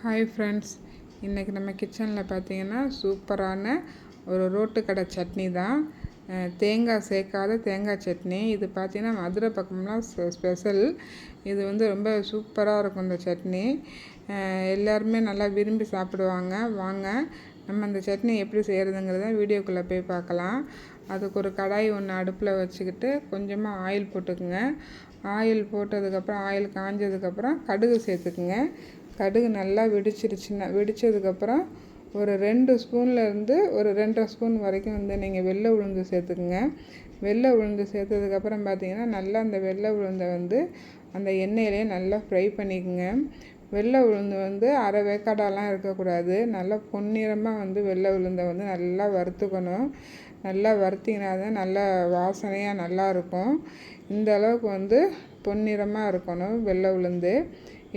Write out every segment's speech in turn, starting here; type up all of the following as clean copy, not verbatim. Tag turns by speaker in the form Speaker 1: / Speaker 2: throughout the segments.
Speaker 1: Hi friends, இன்றைக்கி நம்ம கிச்சனில் பார்த்தீங்கன்னா சூப்பரான ஒரு ரோட்டு கடை சட்னி தான். தேங்காய் சேர்க்காத தேங்காய் சட்னி. இது பார்த்திங்கன்னா மதுரை பக்கம்லாம் ஸ்பெஷல். இது ரொம்ப சூப்பராக இருக்கும் இந்த சட்னி. எல்லாருமே நல்லா விரும்பி சாப்பிடுவாங்க. வாங்க நம்ம அந்த சட்னி எப்படி செய்கிறதுங்கிறத வீடியோக்குள்ளே போய் பார்க்கலாம். அதுக்கு ஒரு கடாய் ஒன்று அடுப்பில் வச்சுக்கிட்டு கொஞ்சமாக ஆயில் போட்டுக்குங்க. ஆயில் போட்டதுக்கப்புறம் ஆயில் காஞ்சதுக்கப்புறம் கடுகு சேர்த்துக்குங்க. கடுகு நல்லா வெடித்ததுக்கப்புறம் ஒரு 2 ஸ்பூன்லேருந்து ஒரு 2.5 ஸ்பூன் வரைக்கும் நீங்கள் வெள்ளை உளுந்து சேர்த்துக்குங்க. வெள்ளை உளுந்து சேர்த்ததுக்கப்புறம் பார்த்தீங்கன்னா நல்லா அந்த வெள்ளை உளுந்தை அந்த எண்ணெயிலே நல்லா ஃப்ரை பண்ணிக்கோங்க. வெள்ளை உளுந்து அரை வேக்காடாலாம் இருக்கக்கூடாது. நல்லா பொன்னிறமாக வெள்ளை உளுந்தை நல்லா வறுத்துக்கணும். நல்லா வறுத்திங்கன்னா தான் நல்லா வாசனையாக நல்லாயிருக்கும். இந்த அளவுக்கு பொன்னிறமாக இருக்கணும் வெள்ளை உளுந்து.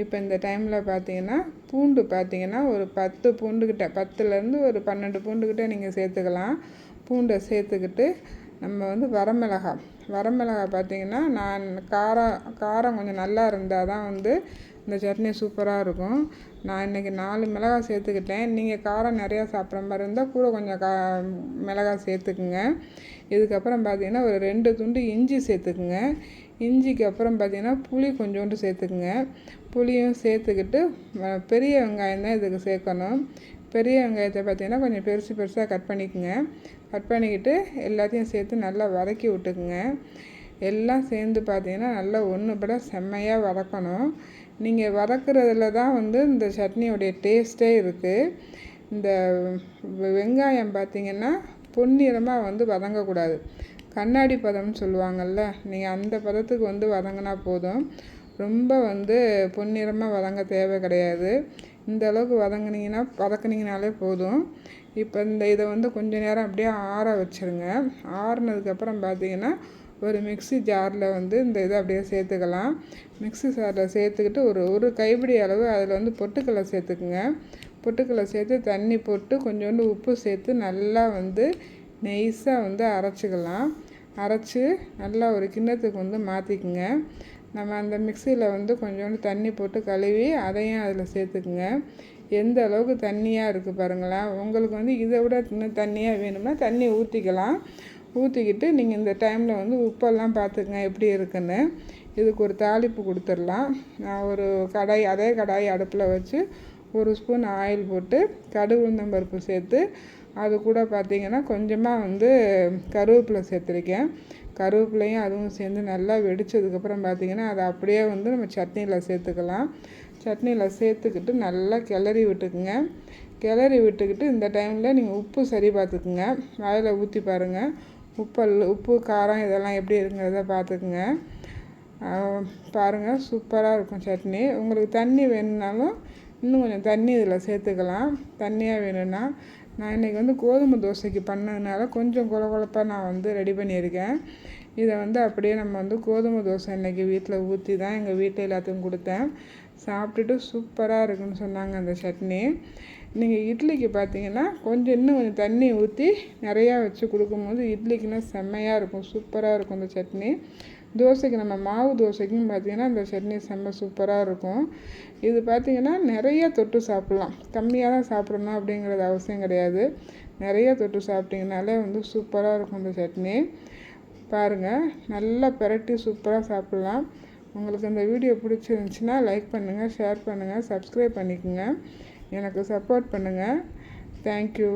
Speaker 1: இப்போ இந்த டைமில் பார்த்தீங்கன்னா பூண்டு பார்த்தீங்கன்னா ஒரு 10 பூண்டுக்கிட்ட 10லேருந்து ஒரு 12 பூண்டுக்கிட்ட நீங்கள் சேர்த்துக்கலாம். பூண்டை சேர்த்துக்கிட்டு நம்ம வரமிளகாய் பார்த்தீங்கன்னா நான் காரம் கொஞ்சம் நல்லா இருந்தால் தான் இந்த சட்னி சூப்பராக இருக்கும். நான் இன்றைக்கி 4 மிளகாய் சேர்த்துக்கிட்டேன். நீங்கள் காரம் நிறையா சாப்பிட்ற மாதிரி இருந்தால் கூட கொஞ்சம் மிளகாய் சேர்த்துக்குங்க. இதுக்கப்புறம் பார்த்தீங்கன்னா ஒரு 2 துண்டு இஞ்சி சேர்த்துக்குங்க. இஞ்சிக்கு அப்புறம் பார்த்தீங்கன்னா புளி கொஞ்சோண்டு சேர்த்துக்குங்க. புளியும் சேர்த்துக்கிட்டு பெரிய வெங்காயம் தான் இதுக்கு சேர்க்கணும். பெரிய வெங்காயத்தை பார்த்தீங்கன்னா கொஞ்சம் பெருசாக கட் பண்ணிக்கோங்க. கட் பண்ணிக்கிட்டு எல்லாத்தையும் சேர்த்து நல்லா வதக்கி விட்டுக்குங்க. எல்லாம் சேர்ந்து பார்த்தீங்கன்னா நல்லா ஒன்றுபட செம்மையாக வதக்கணும். நீங்கள் வதக்குறதுல தான் இந்த சட்னியோடைய டேஸ்ட்டே இருக்குது. இந்த வெங்காயம் பார்த்தீங்கன்னா பொன்னிறமாக வதங்கக்கூடாது. கண்ணாடி பதம்னு சொல்லுவாங்கள்ல, நீங்கள் அந்த பதத்துக்கு வதங்கினா போதும். ரொம்ப பொன்னிறமாக வதங்க தேவை கிடையாது. இந்த அளவுக்கு வதக்குனீங்கனாலே போதும். இப்போ இதை கொஞ்சம் நேரம் அப்படியே ஆற வச்சுருங்க. ஆறுனதுக்கப்புறம் பார்த்தீங்கன்னா ஒரு மிக்ஸி ஜாரில் இந்த இதை அப்படியே சேர்த்துக்கலாம். மிக்ஸி ஜாரில் சேர்த்துக்கிட்டு ஒரு கைப்பிடி அளவு அதில் பொட்டுக்கடலை சேர்த்துக்குங்க. பொட்டுக்கடலை சேர்த்து தண்ணி போட்டு கொஞ்சோண்டு உப்பு சேர்த்து நல்லா நெய்ஸாக அரைச்சிக்கலாம். அரைச்சி நல்லா ஒரு கிண்ணத்துக்கு மாற்றிக்குங்க. நம்ம அந்த மிக்சியில் கொஞ்சோண்டு தண்ணி போட்டு கழுவி அதையும் அதில் சேர்த்துக்குங்க. எந்த அளவுக்கு தண்ணியாக இருக்குது பாருங்களேன். உங்களுக்கு இதை விட இன்னும் தண்ணியாக வேணும்னா தண்ணி ஊற்றிக்கலாம். ஊற்றிக்கிட்டு நீங்கள் இந்த டைமில் உப்பெல்லாம் பார்த்துக்குங்க எப்படி இருக்குன்னு. இதுக்கு ஒரு தாளிப்பு கொடுத்துடலாம். நான் ஒரு அதே கடாய் அடுப்பில் வச்சு 1 ஸ்பூன் ஆயில் போட்டு கடுகு உளுந்தம்பருப்பு சேர்த்து அது கூட பார்த்திங்கன்னா கொஞ்சமாக கருவேப்பிலை சேர்த்துருக்கேன். கருவேப்பிலையும் அதுவும் சேர்ந்து நல்லா வெடித்ததுக்கப்புறம் பார்த்திங்கன்னா அதை அப்படியே நம்ம சட்னியில் சேர்த்துக்கலாம். சட்னியில் சேர்த்துக்கிட்டு நல்லா கிளறி விட்டுக்குங்க. கிளறி விட்டுக்கிட்டு இந்த டைமில் நீங்கள் உப்பு சரி பார்த்துக்குங்க. வாயில் ஊற்றி பாருங்கள். உப்பு காரம் இதெல்லாம் எப்படி இருக்குங்கிறத பார்த்துக்குங்க. பாருங்கள், சூப்பராக இருக்கும் சட்னி. உங்களுக்கு தண்ணி வேணும்னாலும் இன்னும் கொஞ்சம் தண்ணி இதில் சேர்த்துக்கலாம். தண்ணியாக வேணும்னா நான் இன்றைக்கி கோதுமை தோசைக்கு பண்ணதுனால கொஞ்சம் கொழப்பாக நான் ரெடி பண்ணியிருக்கேன். இதை அப்படியே நம்ம கோதுமை தோசை இன்றைக்கி வீட்டில் ஊற்றி தான் எங்கள் வீட்டில் எல்லாத்துக்கும் கொடுத்தேன். சாப்பிட்டுட்டு சூப்பராக இருக்குன்னு சொன்னாங்க அந்த சட்னி. நீங்கள் இட்லிக்கு பார்த்தீங்கன்னா இன்னும் கொஞ்சம் தண்ணி ஊற்றி நிறையா வச்சு கொடுக்கும்போது இட்லிக்குன்னா செம்மையாக இருக்கும். சூப்பராக இருக்கும் இந்த சட்னி. தோசைக்கு நம்ம மாவு தோசைக்கும் பார்த்திங்கன்னா இந்த சட்னி செம்ம சூப்பராக இருக்கும். இது பார்த்திங்கன்னா நிறைய தொட்டு சாப்பிட்லாம். கம்மியாக தான் சாப்பிடணும் அப்படிங்கிறது அவசியம் கிடையாது. நிறைய தொட்டு சாப்பிட்டிங்கனாலே சூப்பராக இருக்கும் இந்த சட்னி. பாருங்கள், நல்லா பிரட்டி சூப்பராக சாப்பிட்லாம். உங்களுக்கு இந்த வீடியோ பிடிச்சிருந்துச்சின்னா லைக் பண்ணுங்கள், ஷேர் பண்ணுங்கள், சப்ஸ்கிரைப் பண்ணிக்கோங்க. எனக்கு சப்போர்ட் பண்ணுங்கள். தேங்க்யூ.